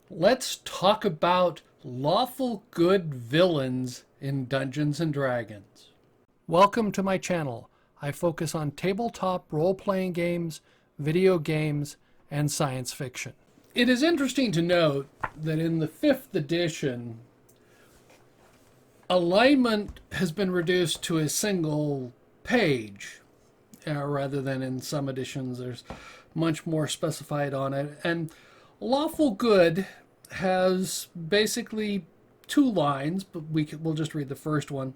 Let's talk about lawful good villains in Dungeons and Dragons. Welcome to my channel. I focus on tabletop role-playing games, video games, and science fiction. It is interesting to note that in the 5th edition, alignment has been reduced to a single page, rather than in some editions there's much more specified on it. And lawful good has basically 2 lines, but we'll just read the first one.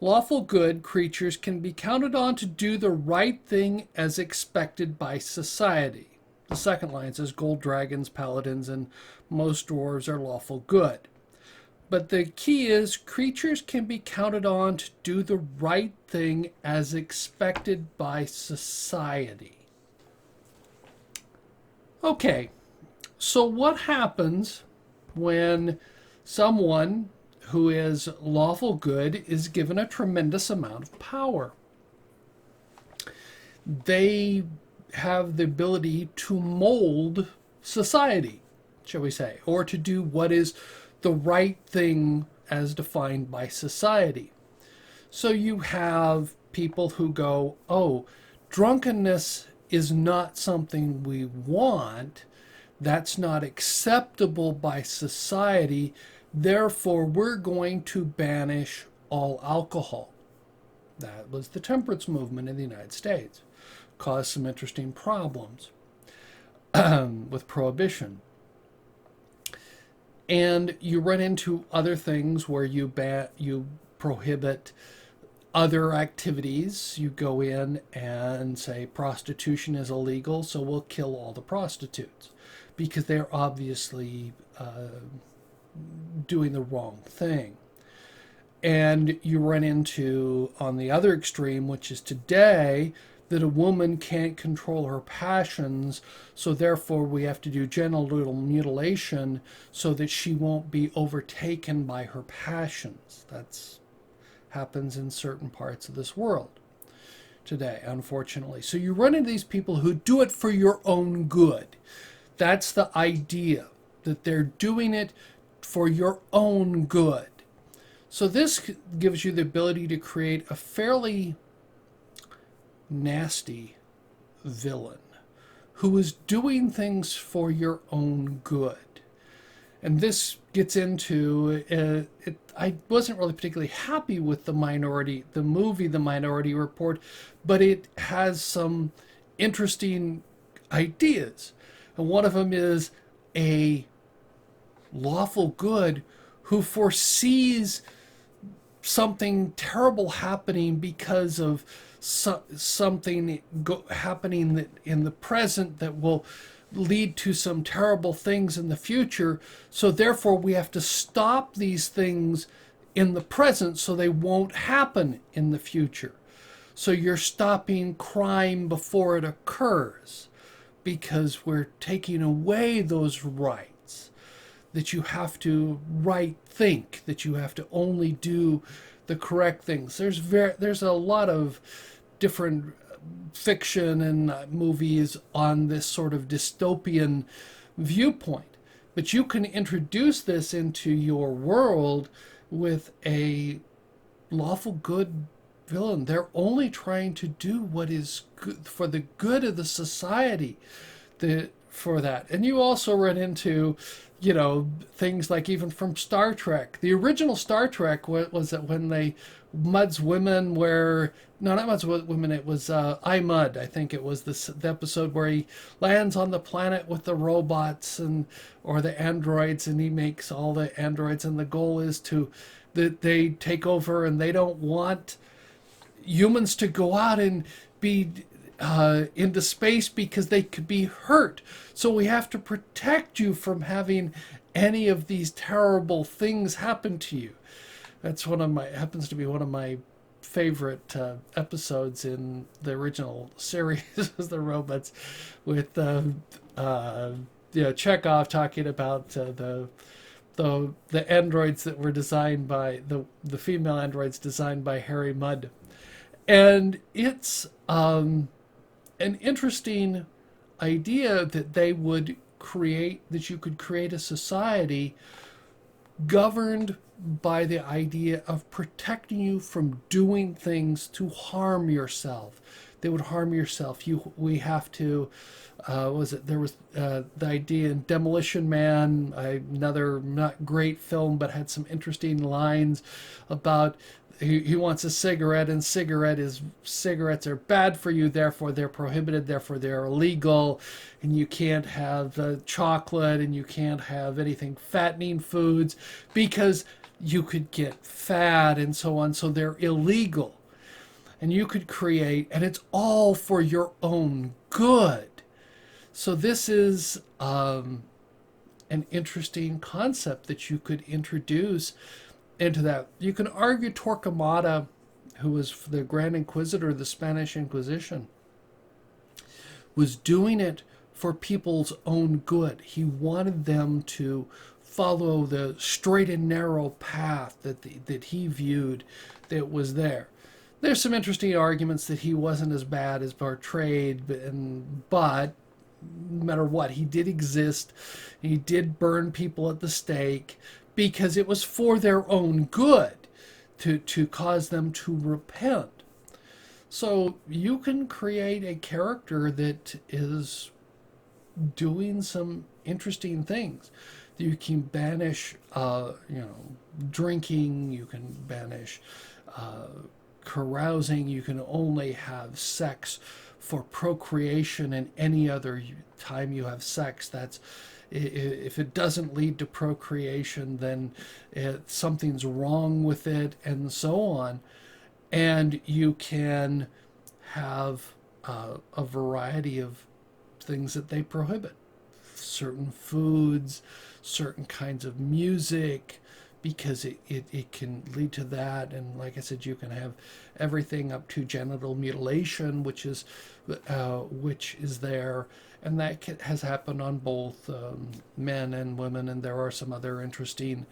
Lawful good creatures can be counted on to do the right thing as expected by society. The second line says gold dragons, paladins, and most dwarves are lawful good. But the key is creatures can be counted on to do the right thing as expected by society. Okay, so what happens when someone who is lawful good is given a tremendous amount of power? They have the ability to mold society, shall we say, or to do what is the right thing as defined by society. So you have people who go, oh, drunkenness is not something we want. That's not acceptable by society. Therefore, we're going to banish all alcohol. That was the temperance movement in the United States. Caused some interesting problems with prohibition. And you run into other things where you prohibit other activities. You go in and say prostitution is illegal, so we'll kill all the prostitutes because they're obviously doing the wrong thing. And you run into, on the other extreme, which is today, that a woman can't control her passions, so therefore we have to do genital mutilation so that she won't be overtaken by her passions. That's happens in certain parts of this world today, unfortunately. So you run into these people who do it for your own good. That's the idea, that they're doing it for your own good. So this gives you the ability to create a fairly nasty villain who is doing things for your own good. And this gets into I wasn't really particularly happy with the movie The Minority Report, but it has some interesting ideas. And one of them is a lawful good who foresees something terrible happening because of something happening that in the present that will lead to some terrible things in the future. So therefore we have to stop these things in the present so they won't happen in the future. So you're stopping crime before it occurs because we're taking away those rights, that you have to think, that you have to only do the correct things. There's a lot of different fiction and movies on this sort of dystopian viewpoint. But you can introduce this into your world with a lawful good villain. They're only trying to do what is good for the good of the society. For that. And you also run into, things like even from Star Trek. The original Star Trek was that when they Mudd's women were, no, not Mudd's women, it was I Mudd. I think it was the episode where he lands on the planet with the robots or the androids, and he makes all the androids, and the goal is that they take over, and they don't want humans to go out and be into space because they could be hurt. So we have to protect you from having any of these terrible things happen to you. That's happens to be one of my favorite episodes in the original series is the robots with Chekhov talking about the androids that were designed by the female androids designed by Harry Mudd. And it's an interesting idea that they would you could create a society governed by the idea of protecting you from doing things to harm yourself. They would harm yourself. We have to. There was the idea in Demolition Man, another not great film, but had some interesting lines about he wants a cigarette, and cigarettes are bad for you, therefore they're prohibited, therefore they're illegal, and you can't have chocolate, and you can't have anything fattening foods because you could get fat and so on, so they're illegal. And you could create, and it's all for your own good. So this is an interesting concept that you could introduce into that. You can argue Torquemada, who was the Grand Inquisitor of the Spanish Inquisition, was doing it for people's own good. He wanted them to follow the straight and narrow path that he viewed that was there. There's some interesting arguments that he wasn't as bad as portrayed, but no matter what, he did exist. He did burn people at the stake because it was for their own good to cause them to repent. So you can create a character that is doing some interesting things. You can banish, drinking. You can banish carousing. You can only have sex for procreation, and any other time you have sex, that's if it doesn't lead to procreation, then something's wrong with it, and so on. And you can have a variety of things that they prohibit. Certain foods, certain kinds of music, because it can lead to that. And like I said, you can have everything up to genital mutilation, which is there. And that has happened on both men and women. And there are some other interesting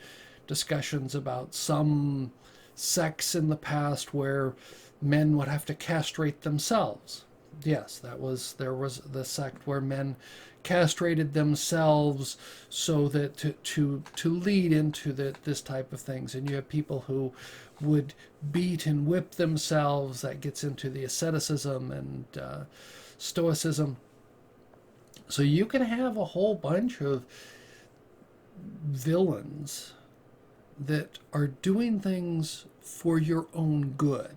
discussions about some sects in the past where men would have to castrate themselves. Yes, there was the sect where men castrated themselves so that to lead into this type of things. And you have people who would beat and whip themselves. That gets into the asceticism and stoicism. So you can have a whole bunch of villains that are doing things for your own good.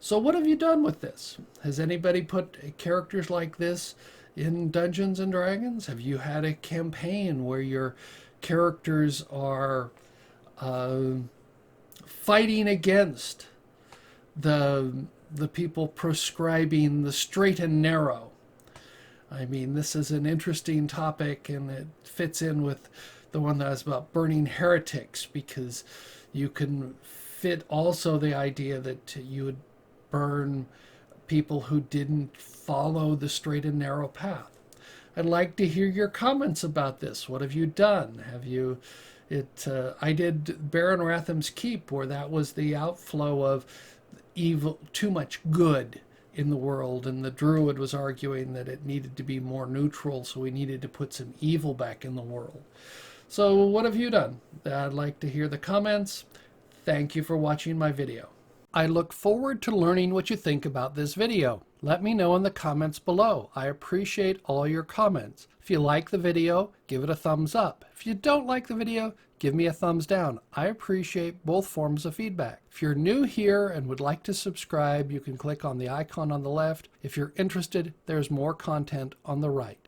So what have you done with this? Has anybody put characters like this in Dungeons and Dragons? Have you had a campaign where your characters are fighting against the people prescribing the straight and narrow? I mean, this is an interesting topic, and it fits in with the one that was about burning heretics, because you can fit also the idea that you would burn people who didn't follow the straight and narrow path. I'd like to hear your comments about this. What have you done? I did Baron Ratham's Keep, where that was the outflow of evil, too much good in the world, and the druid was arguing that it needed to be more neutral, so we needed to put some evil back in the world. So what have you done? I'd like to hear the comments. Thank you for watching my video. I look forward to learning what you think about this video. Let me know in the comments below. I appreciate all your comments. If you like the video, give it a thumbs up. If you don't like the video, give me a thumbs down. I appreciate both forms of feedback. If you're new here and would like to subscribe, you can click on the icon on the left. If you're interested, there's more content on the right.